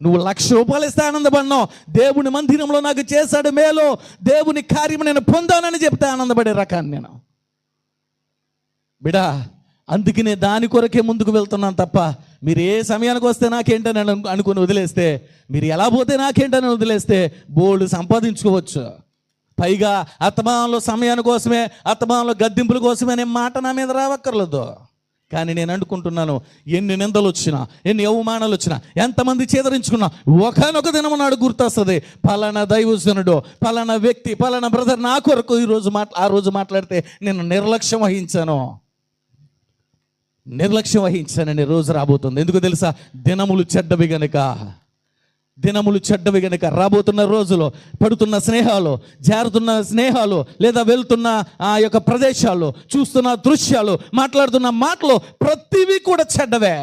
నువ్వు 1,00,000 రూపాయలు ఇస్తే ఆనందపడినావు, దేవుని మందిరంలో నాకు చేశాడు మేలు, దేవుని కార్యం నేను పొందానని చెప్తే ఆనందపడే రకాన్ని నేను. బిడా, అందుకనే దాని కొరకే ముందుకు వెళ్తున్నాను తప్ప మీరు ఏ సమయానికి వస్తే నాకేంటని అనుకుని వదిలేస్తే, మీరు ఎలా పోతే నాకేంటని వదిలేస్తే బోల్డ్ సంపాదించుకోవచ్చు. పైగా అత్తమానంలో సమయాని కోసమే, అత్తమానంలో గద్దింపుల కోసమే అనే మాట నా మీద రావక్కర్లేదు. కానీ నేను అనుకుంటున్నాను, ఎన్ని నిందలు వచ్చినా, ఎన్ని అవమానాలు వచ్చినా, ఎంతమంది చేదరించుకున్నా, ఒకనొక దినం నాడు గుర్తొస్తుంది, పలానా దైవజనుడు, పలానా వ్యక్తి, పలానా బ్రదర్ నా కొరకు ఆ రోజు మాట్లాడితే నేను నిర్లక్ష్యం వహించానని రోజు రాబోతుంది. ఎందుకు తెలుసా? దినములు చెడ్డవి గనుక రాబోతున్న రోజులో పడుతున్న స్నేహాలు, జారుతున్న స్నేహాలు, లేదా వెళ్తున్న ఆ యొక్క ప్రదేశాలు, చూస్తున్న దృశ్యాలు, మాట్లాడుతున్న మాటలు ప్రతివి కూడా చెడ్డవే.